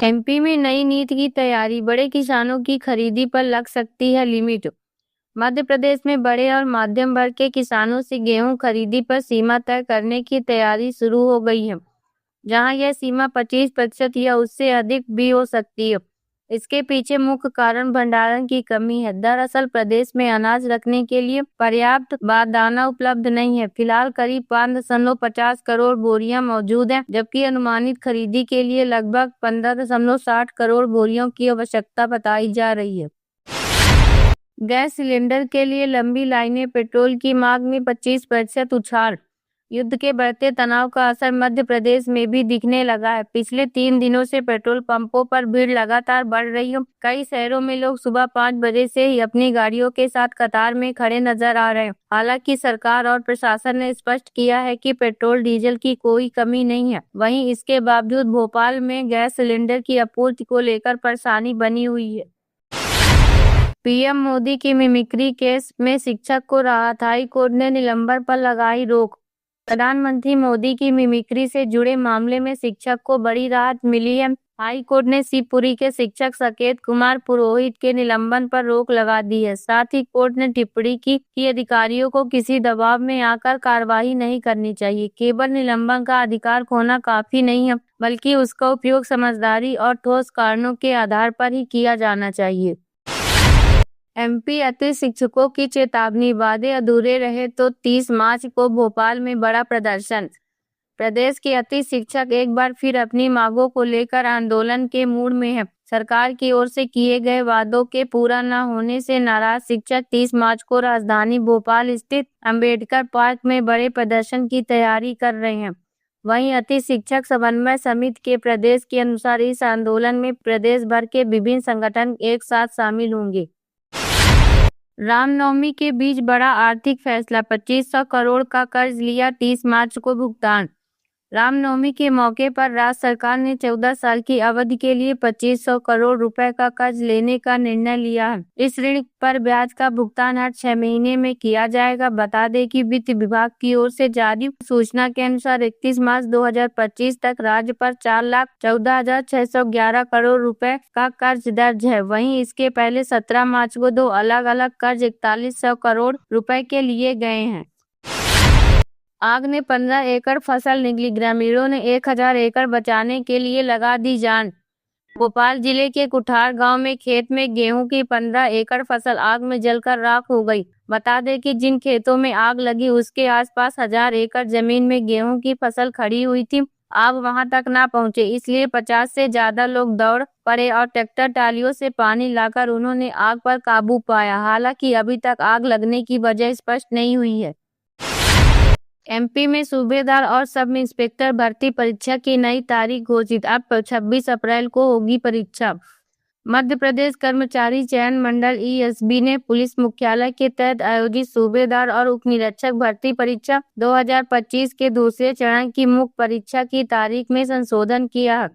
MP में नई नीति की तैयारी, बड़े किसानों की खरीदी पर लग सकती है लिमिट। मध्य प्रदेश में बड़े और मध्यम वर्ग के किसानों से गेहूं खरीदी पर सीमा तय करने की तैयारी शुरू हो गई है, जहां यह सीमा 25% या उससे अधिक भी हो सकती है। इसके पीछे मुख्य कारण भंडारण की कमी है। दरअसल प्रदेश में अनाज रखने के लिए पर्याप्त बारदाना उपलब्ध नहीं है। फिलहाल करीब 5.50 करोड़ बोरियां मौजूद हैं, जबकि अनुमानित खरीदी के लिए लगभग 15.60 करोड़ बोरियों की आवश्यकता बताई जा रही है। गैस सिलेंडर के लिए लंबी लाइनें, पेट्रोल की मांग में 25% उछाल। युद्ध के बढ़ते तनाव का असर मध्य प्रदेश में भी दिखने लगा है। पिछले 3 दिनों से पेट्रोल पंपों पर भीड़ लगातार बढ़ रही है। कई शहरों में लोग सुबह 5 बजे से ही अपनी गाड़ियों के साथ कतार में खड़े नजर आ रहे हैं। हालांकि सरकार और प्रशासन ने स्पष्ट किया है कि पेट्रोल डीजल की कोई कमी नहीं है। वहीं इसके बावजूद भोपाल में गैस सिलेंडर की आपूर्ति को लेकर परेशानी बनी हुई है। पीएम मोदी की मिमिक्री केस में शिक्षक को राहत, हाई कोर्ट ने निलंबन पर लगाई रोक। प्रधानमंत्री मोदी की मिमिक्री से जुड़े मामले में शिक्षक को बड़ी राहत मिली है। हाई कोर्ट ने शिवपुरी के शिक्षक साकेत कुमार पुरोहित के निलंबन पर रोक लगा दी है। साथ ही कोर्ट ने टिप्पणी की कि अधिकारियों को किसी दबाव में आकर कार्रवाई नहीं करनी चाहिए। केवल निलंबन का अधिकार खोना काफी नहीं है, बल्कि उसका उपयोग समझदारी और ठोस कारणों के आधार पर ही किया जाना चाहिए। एमपी अतिथि शिक्षकों की चेतावनी, वादे अधूरे रहे तो 30 मार्च को भोपाल में बड़ा प्रदर्शन। प्रदेश के अतिथि शिक्षक एक बार फिर अपनी मांगों को लेकर आंदोलन के मूड में है। सरकार की ओर से किए गए वादों के पूरा न होने से नाराज शिक्षक 30 मार्च को राजधानी भोपाल स्थित अंबेडकर पार्क में बड़े प्रदर्शन की तैयारी कर रहे हैं। वहीं अतिथि शिक्षक समन्वय समिति के प्रदेश के अनुसार इस आंदोलन में प्रदेश भर के विभिन्न संगठन एक साथ शामिल होंगे। रामनवमी के बीच बड़ा आर्थिक फैसला, 2500 करोड़ का कर्ज लिया, 30 मार्च को भुगतान। रामनवमी के मौके पर राज्य सरकार ने 14 साल की अवधि के लिए 2500 करोड़ रुपए का कर्ज लेने का निर्णय लिया है। इस ऋण पर ब्याज का भुगतान हर 6 महीने में किया जाएगा। बता दें कि वित्त विभाग की ओर से जारी सूचना के अनुसार 31 मार्च 2025 तक राज्य पर 4,14,611 करोड़ रुपए का कर्ज दर्ज है। वहीं इसके पहले 17 मार्च को 2 अलग अलग कर्ज 4100 करोड़ रुपए के लिए गए हैं। आग ने 15 एकड़ फसल निगली, ग्रामीणों ने 1000 एकड़ बचाने के लिए लगा दी जान। भोपाल जिले के कुठार गांव में खेत में गेहूं की 15 एकड़ फसल आग में जलकर राख हो गई। बता दें कि जिन खेतों में आग लगी उसके आसपास 1000 एकड़ जमीन में गेहूं की फसल खड़ी हुई थी। आग वहां तक ना पहुंचे, इसलिए 50 से ज्यादा लोग दौड़ पड़े और ट्रैक्टर ट्रालियों से पानी लाकर उन्होंने आग पर काबू पाया। हालांकि अभी तक आग लगने की वजह स्पष्ट नहीं हुई है। एमपी में सूबेदार और सब इंस्पेक्टर भर्ती परीक्षा की नई तारीख घोषित। अब 26 अप्रैल को होगी परीक्षा। मध्य प्रदेश कर्मचारी चयन मंडल ईएसबी ने पुलिस मुख्यालय के तहत आयोजित सूबेदार और उपनिरीक्षक भर्ती परीक्षा 2025 के दूसरे चरण की मुख्य परीक्षा की तारीख में संशोधन किया है,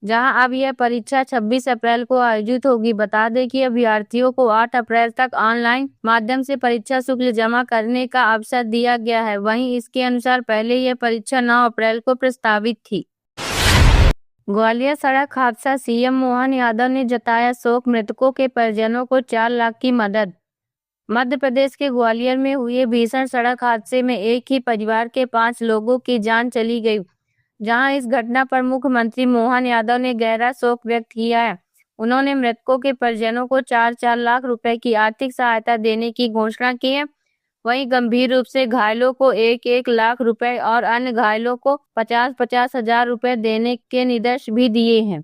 जहां अब यह परीक्षा 26 अप्रैल को आयोजित होगी। बता दें कि अभ्यर्थियों को 8 अप्रैल तक ऑनलाइन माध्यम से परीक्षा शुल्क जमा करने का अवसर दिया गया है। वहीं इसके अनुसार पहले यह परीक्षा 9 अप्रैल को प्रस्तावित थी। ग्वालियर सड़क हादसा, सीएम मोहन यादव ने जताया शोक, मृतकों के परिजनों को 4 लाख की मदद। मध्य प्रदेश के ग्वालियर में हुए भीषण सड़क हादसे में एक ही परिवार के 5 लोगों की जान चली गई, जहां इस घटना पर मुख्यमंत्री मोहन यादव ने गहरा शोक व्यक्त किया है। उन्होंने मृतकों के परिजनों को 4-4 लाख रुपए की आर्थिक सहायता देने की घोषणा की है। वहीं गंभीर रूप से घायलों को 1-1 लाख रुपए और अन्य घायलों को 50-50 हजार रुपए देने के निर्देश भी दिए हैं।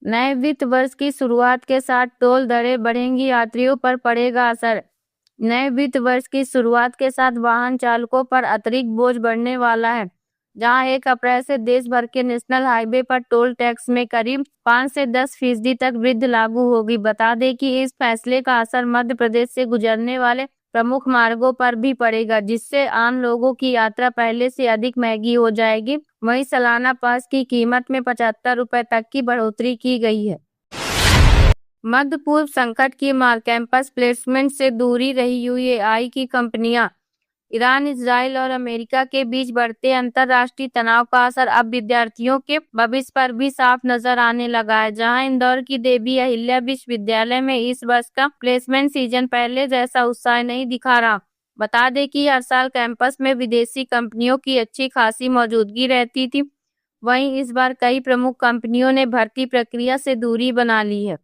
नए वित्त वर्ष की शुरुआत के साथ टोल दरें बढ़ेंगी, यात्रियों पर पड़ेगा असर। नए वित्त वर्ष की शुरुआत के साथ वाहन चालकों पर अतिरिक्त बोझ बढ़ने वाला है, जहां 1 अप्रैल से देश भर के नेशनल हाईवे पर टोल टैक्स में करीब 5 से 10% तक वृद्धि लागू होगी। बता दें कि इस फैसले का असर मध्य प्रदेश से गुजरने वाले प्रमुख मार्गों पर भी पड़ेगा, जिससे आम लोगों की यात्रा पहले से अधिक महंगी हो जाएगी। वहीं सालाना पास की कीमत में 75 रुपए तक की बढ़ोतरी की गई है। मध्य पूर्व संकट की मार, कैंपस प्लेसमेंट से दूरी रही यूएई की कंपनियां। ईरान, इजराइल और अमेरिका के बीच बढ़ते अंतर्राष्ट्रीय तनाव का असर अब विद्यार्थियों के भविष्य पर भी साफ नजर आने लगा है। जहां इंदौर की देवी अहिल्या विश्वविद्यालय में इस वर्ष का प्लेसमेंट सीजन पहले जैसा उत्साह नहीं दिखा रहा। बता दें कि हर साल कैंपस में विदेशी कंपनियों की अच्छी खासी मौजूदगी रहती थी। वहीं इस बार कई प्रमुख कंपनियों ने भर्ती प्रक्रिया से दूरी बना ली है।